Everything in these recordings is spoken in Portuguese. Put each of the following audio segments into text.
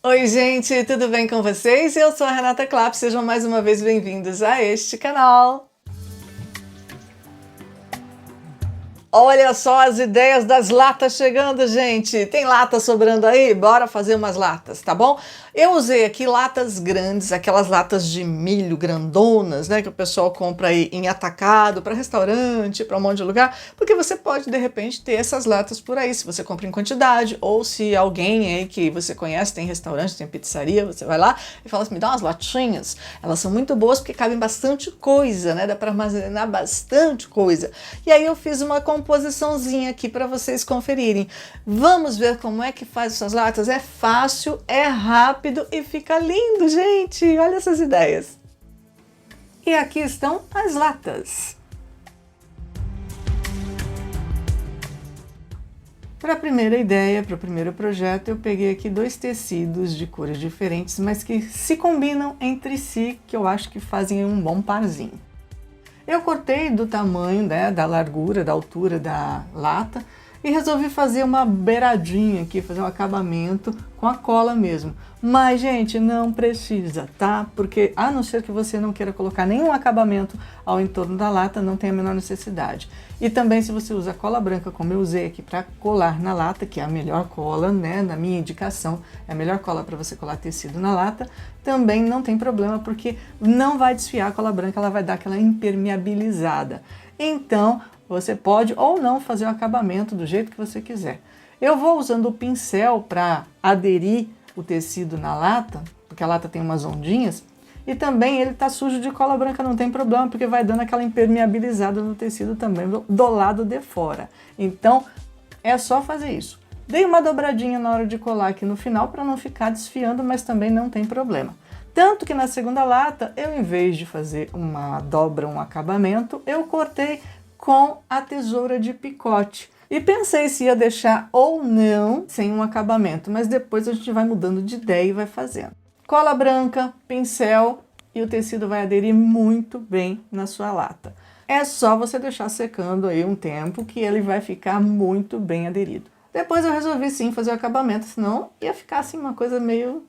Oi gente, tudo bem com vocês? Eu sou a Renata Clapp, sejam mais uma vez bem-vindos a este canal. Olha só as ideias das latas chegando, gente! Tem lata sobrando aí? Bora fazer umas latas, tá bom? Eu usei aqui latas grandes, aquelas latas de milho grandonas, né? Que o pessoal compra aí em atacado, para restaurante, para um monte de lugar, porque você pode, de repente, ter essas latas por aí, se você compra em quantidade, ou se alguém aí que você conhece, tem restaurante, tem pizzaria, você vai lá e fala assim, me dá umas latinhas. Elas são muito boas porque cabem bastante coisa, né? Dá para armazenar bastante coisa. E aí eu fiz uma composiçãozinha aqui para vocês conferirem. Vamos ver como é que faz essas latas? É fácil, é rápido e fica lindo, gente! Olha essas ideias! E aqui estão as latas. Para a primeira ideia, para o primeiro projeto, eu peguei aqui dois tecidos de cores diferentes, mas que se combinam entre si, que eu acho que fazem um bom parzinho. Eu cortei do tamanho, né, da largura, da altura da lata e resolvi fazer uma beiradinha aqui, fazer um acabamento com a cola mesmo. Mas, gente, não precisa, tá? Porque a não ser que você não queira colocar nenhum acabamento ao entorno da lata, não tem a menor necessidade. E também se você usa cola branca, como eu usei aqui para colar na lata, que é a melhor cola, né, na minha indicação, é a melhor cola para você colar tecido na lata, também não tem problema, porque não vai desfiar a cola branca, ela vai dar aquela impermeabilizada. Então, você pode ou não fazer o acabamento do jeito que você quiser. Eu vou usando o pincel para aderir o tecido na lata, porque a lata tem umas ondinhas, e também ele tá sujo de cola branca, não tem problema, porque vai dando aquela impermeabilizada no tecido também do lado de fora. Então, é só fazer isso. Dei uma dobradinha na hora de colar aqui no final para não ficar desfiando, mas também não tem problema. Tanto que na segunda lata, eu em vez de fazer uma dobra, um acabamento, eu cortei com a tesoura de picote. E pensei se ia deixar ou não sem um acabamento, mas depois a gente vai mudando de ideia e vai fazendo. Cola branca, pincel e o tecido vai aderir muito bem na sua lata. É só você deixar secando aí um tempo que ele vai ficar muito bem aderido. Depois eu resolvi sim fazer o acabamento, senão ia ficar assim uma coisa meio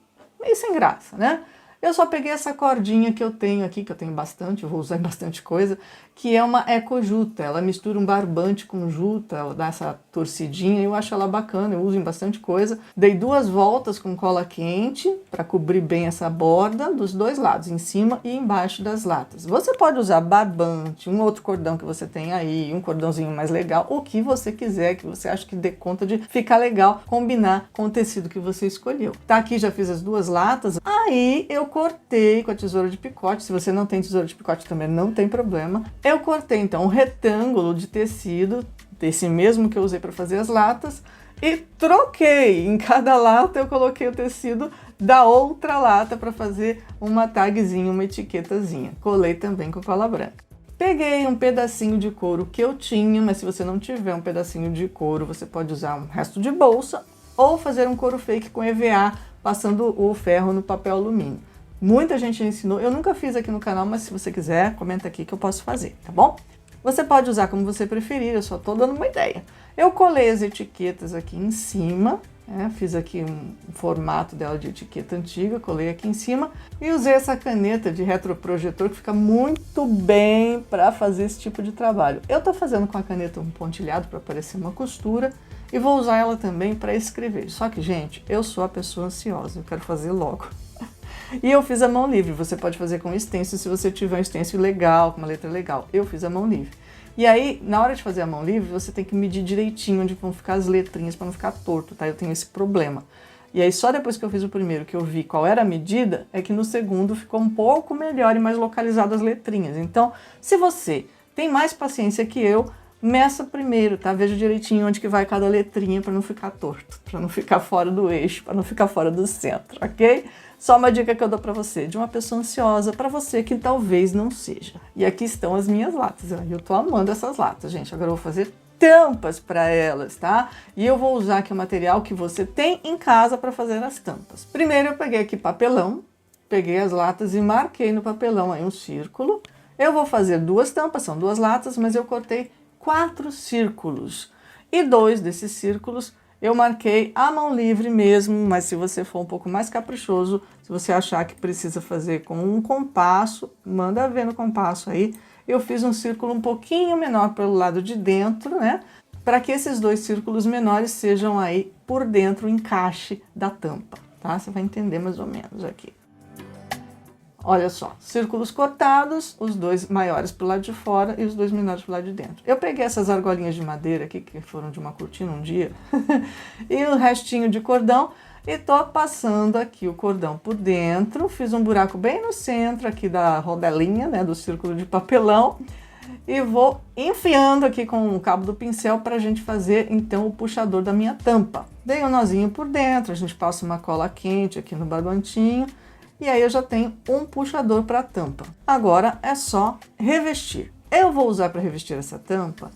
sem graça, né? Eu só peguei essa cordinha que eu tenho aqui, que eu tenho bastante, eu vou usar em bastante coisa, que é uma ecojuta. Ela mistura um barbante com juta, dá essa torcidinha, eu acho ela bacana, eu uso em bastante coisa. Dei 2 voltas com cola quente para cobrir bem essa borda dos dois lados, em cima e embaixo das latas. Você pode usar barbante, um outro cordão que você tem aí, um cordãozinho mais legal, o que você quiser, que você acha que dê conta de ficar legal, combinar com o tecido que você escolheu. Tá, aqui já fiz as 2 latas, aí eu cortei com a tesoura de picote. Se você não tem tesoura de picote também não tem problema. Eu cortei então um retângulo de tecido, desse mesmo que eu usei para fazer as latas, e troquei. Em cada lata eu coloquei o tecido da outra lata para fazer uma tagzinha, uma etiquetazinha. Colei também com cola branca. Peguei um pedacinho de couro que eu tinha, mas se você não tiver um pedacinho de couro, você pode usar um resto de bolsa ou fazer um couro fake com EVA, passando o ferro no papel alumínio. Muita gente ensinou, eu nunca fiz aqui no canal, mas se você quiser, comenta aqui que eu posso fazer, tá bom? Você pode usar como você preferir, eu só tô dando uma ideia. Eu colei as etiquetas aqui em cima, fiz aqui um formato dela de etiqueta antiga, colei aqui em cima e usei essa caneta de retroprojetor que fica muito bem para fazer esse tipo de trabalho. Eu tô fazendo com a caneta um pontilhado para parecer uma costura e vou usar ela também para escrever. Só que, gente, eu sou a pessoa ansiosa, eu quero fazer logo. E eu fiz a mão livre, você pode fazer com stencil se você tiver um stencil legal, com uma letra legal. Eu fiz a mão livre. E aí, na hora de fazer a mão livre, você tem que medir direitinho onde vão ficar as letrinhas para não ficar torto, tá? Eu tenho esse problema. E aí, só depois que eu fiz o primeiro, que eu vi qual era a medida, é que no segundo ficou um pouco melhor e mais localizado as letrinhas. Então, se você tem mais paciência que eu, meça primeiro, tá? Veja direitinho onde que vai cada letrinha para não ficar torto, para não ficar fora do eixo, para não ficar fora do centro, ok? Só uma dica que eu dou para você, de uma pessoa ansiosa, para você que talvez não seja. E aqui estão as minhas latas, eu tô amando essas latas, gente. Agora eu vou fazer tampas para elas, tá? E eu vou usar aqui o material que você tem em casa para fazer as tampas. Primeiro eu peguei aqui papelão, peguei as latas e marquei no papelão aí um círculo. Eu vou fazer 2 tampas, são 2 latas, mas eu cortei 4 círculos. E 2 desses círculos eu marquei à mão livre mesmo, mas se você for um pouco mais caprichoso, se você achar que precisa fazer com um compasso, manda ver no compasso aí. Eu fiz um círculo um pouquinho menor pelo lado de dentro, né? Para que esses dois círculos menores sejam aí por dentro o encaixe da tampa, tá? Você vai entender mais ou menos aqui. Olha só, círculos cortados, os dois maiores para o lado de fora e os dois menores para o lado de dentro. Eu peguei essas argolinhas de madeira aqui, que foram de uma cortina um dia, e o restinho de cordão, e tô passando aqui o cordão por dentro, fiz um buraco bem no centro aqui da rodelinha, né, do círculo de papelão, e vou enfiando aqui com o cabo do pincel para a gente fazer então o puxador da minha tampa. Dei um nozinho por dentro, a gente passa uma cola quente aqui no barbantinho, e aí eu já tenho um puxador para a tampa. Agora é só revestir. Eu vou usar para revestir essa tampa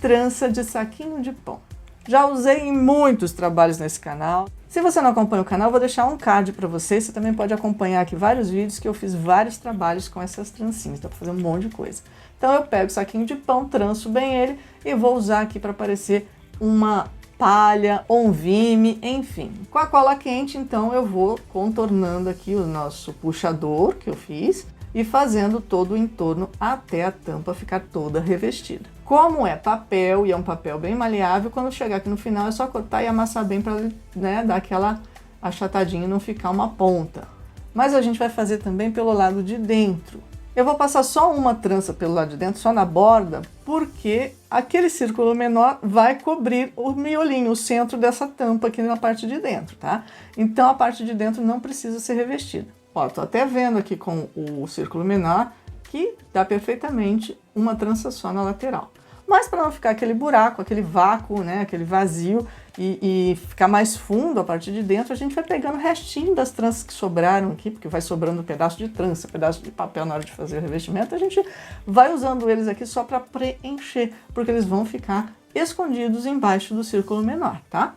trança de saquinho de pão. Já usei em muitos trabalhos nesse canal. Se você não acompanha o canal, eu vou deixar um card para você. Você também pode acompanhar aqui vários vídeos que eu fiz vários trabalhos com essas trancinhas. Dá para fazer um monte de coisa. Então eu pego o saquinho de pão, tranço bem ele e vou usar aqui para parecer uma palha ou um vime, enfim. Com a cola quente, então, eu vou contornando aqui o nosso puxador que eu fiz e fazendo todo o entorno até a tampa ficar toda revestida. Como é papel e é um papel bem maleável, quando chegar aqui no final é só cortar e amassar bem para, né, dar aquela achatadinha e não ficar uma ponta. Mas a gente vai fazer também pelo lado de dentro. Eu vou passar só uma trança pelo lado de dentro, só na borda, porque aquele círculo menor vai cobrir o miolinho, o centro dessa tampa aqui na parte de dentro, tá? Então a parte de dentro não precisa ser revestida. Ó, tô até vendo aqui com o círculo menor que dá perfeitamente uma trança só na lateral. Mas para não ficar aquele buraco, aquele vácuo, né, aquele vazio e ficar mais fundo a parte de dentro, a gente vai pegando o restinho das tranças que sobraram aqui, porque vai sobrando um pedaço de trança, pedaço de papel na hora de fazer o revestimento, a gente vai usando eles aqui só para preencher, porque eles vão ficar escondidos embaixo do círculo menor, tá?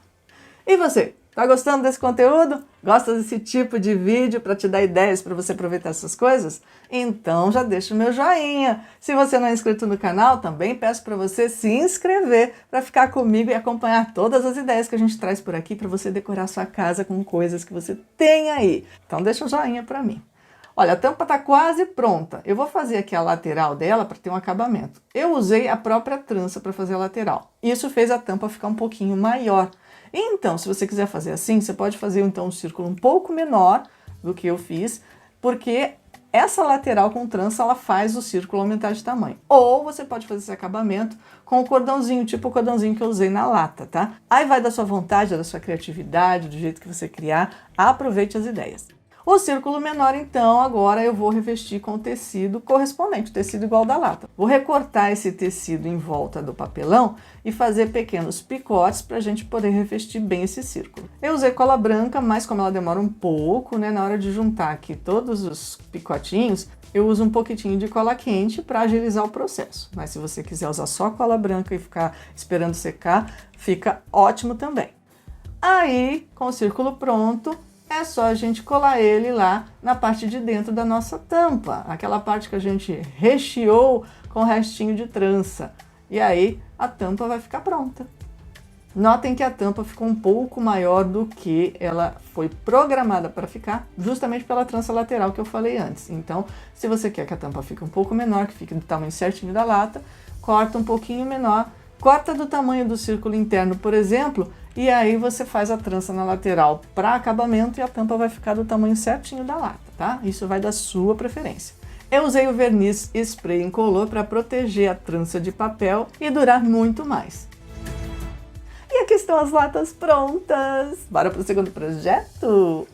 E você? Tá gostando desse conteúdo? Gosta desse tipo de vídeo para te dar ideias para você aproveitar essas coisas? Então já deixa o meu joinha. Se você não é inscrito no canal, também peço para você se inscrever para ficar comigo e acompanhar todas as ideias que a gente traz por aqui para você decorar sua casa com coisas que você tem aí. Então deixa o joinha para mim. Olha, a tampa está quase pronta. Eu vou fazer aqui a lateral dela para ter um acabamento. Eu usei a própria trança para fazer a lateral. Isso fez a tampa ficar um pouquinho maior. Então, se você quiser fazer assim, você pode fazer então um círculo um pouco menor do que eu fiz, porque essa lateral com trança, ela faz o círculo aumentar de tamanho. Ou você pode fazer esse acabamento com o cordãozinho, tipo o cordãozinho que eu usei na lata, tá? Aí vai da sua vontade, da sua criatividade, do jeito que você criar, aproveite as ideias. O círculo menor, então, agora eu vou revestir com o tecido correspondente, o tecido igual da lata. Vou recortar esse tecido em volta do papelão e fazer pequenos picotes para a gente poder revestir bem esse círculo. Eu usei cola branca, mas como ela demora um pouco, né, na hora de juntar aqui todos os picotinhos, eu uso um pouquinho de cola quente para agilizar o processo. Mas se você quiser usar só cola branca e ficar esperando secar, fica ótimo também. Aí, com o círculo pronto, é só a gente colar ele lá na parte de dentro da nossa tampa, aquela parte que a gente recheou com o restinho de trança. E aí a tampa vai ficar pronta. Notem que a tampa ficou um pouco maior do que ela foi programada para ficar, justamente pela trança lateral que eu falei antes. Então, se você quer que a tampa fique um pouco menor, que fique do tamanho certinho da lata, corta um pouquinho menor, corta do tamanho do círculo interno, por exemplo, e aí você faz a trança na lateral para acabamento e a tampa vai ficar do tamanho certinho da lata, tá? Isso vai da sua preferência. Eu usei o verniz spray incolor para proteger a trança de papel e durar muito mais. E aqui estão as latas prontas! Bora para o segundo projeto?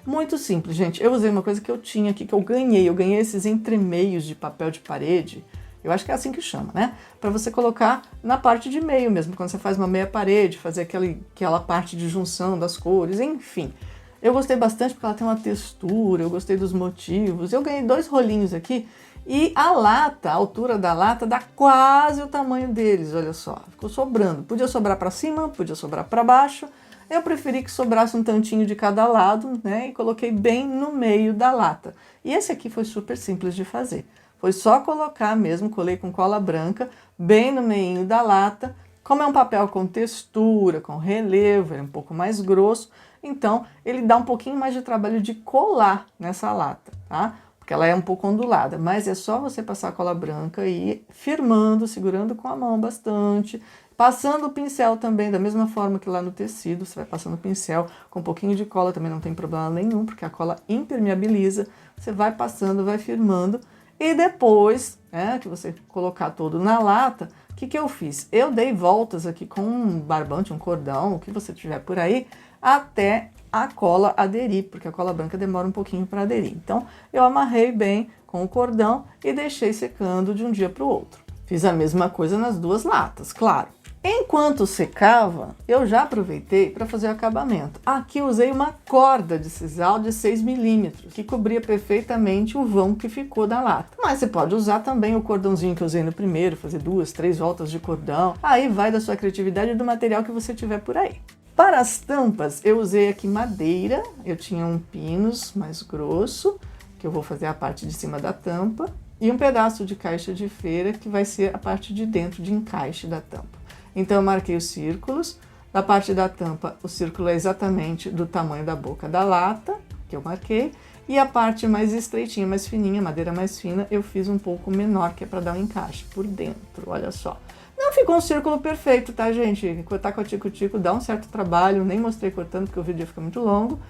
Muito simples, gente. Eu usei uma coisa que eu tinha aqui, que eu ganhei. Eu ganhei esses entremeios de papel de parede. Eu acho que é assim que chama, né? Para você colocar na parte de meio mesmo, quando você faz uma meia parede, fazer aquela parte de junção das cores, enfim. Eu gostei bastante porque ela tem uma textura, eu gostei dos motivos. Eu ganhei 2 rolinhos aqui e a lata, a altura da lata dá quase o tamanho deles, olha só. Ficou sobrando. Podia sobrar para cima, podia sobrar para baixo. Eu preferi que sobrasse um tantinho de cada lado, né? E coloquei bem no meio da lata. E esse aqui foi super simples de fazer. Foi só colocar mesmo, colei com cola branca, bem no meio da lata. Como é um papel com textura, com relevo, é um pouco mais grosso, então ele dá um pouquinho mais de trabalho de colar nessa lata, tá? Porque ela é um pouco ondulada, mas é só você passar a cola branca e ir firmando, segurando com a mão bastante, passando o pincel também, da mesma forma que lá no tecido, você vai passando o pincel com um pouquinho de cola, também não tem problema nenhum, porque a cola impermeabiliza, você vai passando, vai firmando, e depois, que você colocar todo na lata, o que eu fiz? Eu dei voltas aqui com um barbante, um cordão, o que você tiver por aí, até a cola aderir, porque a cola branca demora um pouquinho para aderir. Então, eu amarrei bem com o cordão e deixei secando de um dia para o outro. Fiz a mesma coisa nas duas latas, claro. Enquanto secava, eu já aproveitei para fazer o acabamento. Aqui usei uma corda de sisal de 6 milímetros, que cobria perfeitamente o vão que ficou da lata. Mas você pode usar também o cordãozinho que eu usei no primeiro, fazer 2, 3 voltas de cordão. Aí vai da sua criatividade e do material que você tiver por aí. Para as tampas, eu usei aqui madeira, eu tinha um pinus mais grosso, que eu vou fazer a parte de cima da tampa, e um pedaço de caixa de feira, que vai ser a parte de dentro de encaixe da tampa. Então eu marquei os círculos, da parte da tampa o círculo é exatamente do tamanho da boca da lata, que eu marquei, e a parte mais estreitinha, mais fininha, madeira mais fina, eu fiz um pouco menor, que é para dar um encaixe por dentro, olha só. Não ficou um círculo perfeito, tá, gente? Cortar com a tico-tico dá um certo trabalho, nem mostrei cortando porque o vídeo ia ficar muito longo.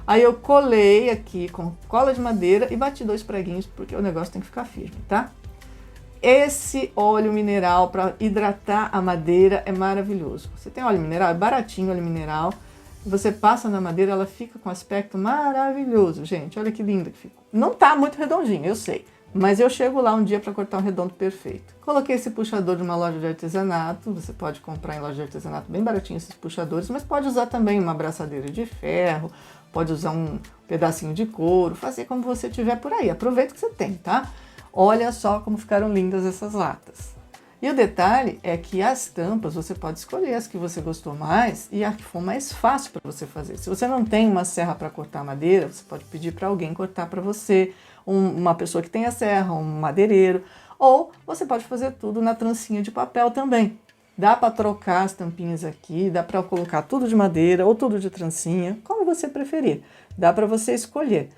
Aí eu colei aqui com cola de madeira e bati 2 preguinhos, porque o negócio tem que ficar firme, tá? Esse óleo mineral para hidratar a madeira é maravilhoso. Você tem óleo mineral, é baratinho óleo mineral. Você passa na madeira, ela fica com um aspecto maravilhoso, gente. Olha que lindo que ficou. Não tá muito redondinho, eu sei. Mas eu chego lá um dia para cortar um redondo perfeito. Coloquei esse puxador de uma loja de artesanato. Você pode comprar em loja de artesanato bem baratinho esses puxadores, mas pode usar também uma abraçadeira de ferro, pode usar um pedacinho de couro, fazer como você tiver por aí. Aproveita o que você tem, tá? Olha só como ficaram lindas essas latas. E o detalhe é que as tampas você pode escolher as que você gostou mais e a que for mais fácil para você fazer. Se você não tem uma serra para cortar madeira, você pode pedir para alguém cortar para você, uma pessoa que tenha serra, um madeireiro, ou você pode fazer tudo na trancinha de papel também. Dá para trocar as tampinhas aqui, dá para colocar tudo de madeira ou tudo de trancinha, como você preferir. Dá para você escolher.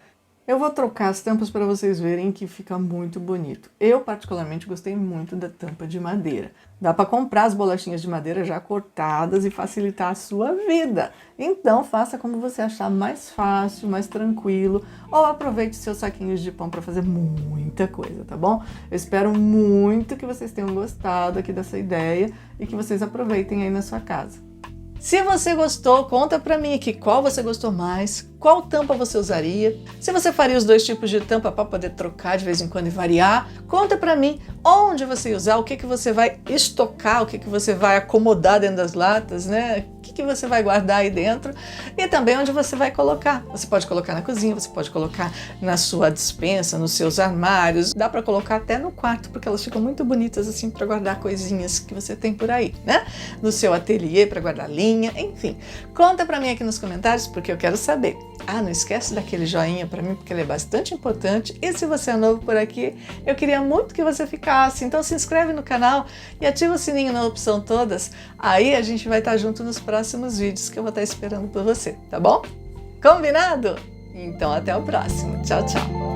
Eu vou trocar as tampas para vocês verem que fica muito bonito. Eu, particularmente, gostei muito da tampa de madeira. Dá para comprar as bolachinhas de madeira já cortadas e facilitar a sua vida. Então, faça como você achar mais fácil, mais tranquilo, ou aproveite seus saquinhos de pão para fazer muita coisa, tá bom? Eu espero muito que vocês tenham gostado aqui dessa ideia e que vocês aproveitem aí na sua casa. Se você gostou, conta pra mim aqui qual você gostou mais, qual tampa você usaria, se você faria os 2 tipos de tampa para poder trocar de vez em quando e variar, conta pra mim onde você ia usar, o que você vai estocar, o que você vai acomodar dentro das latas, né? O que você vai guardar aí dentro e também onde você vai colocar. Você pode colocar na cozinha, você pode colocar na sua despensa, nos seus armários, dá para colocar até no quarto, porque elas ficam muito bonitas assim para guardar coisinhas que você tem por aí, né? No seu ateliê para guardar linha, enfim. Conta para mim aqui nos comentários porque eu quero saber. Não esquece daquele joinha para mim porque ele é bastante importante e se você é novo por aqui, eu queria muito que você ficasse, então se inscreve no canal e ativa o sininho na opção todas, aí a gente vai estar junto nos próximos vídeos que eu vou estar esperando por você, tá bom? Combinado? Então até o próximo. Tchau, tchau!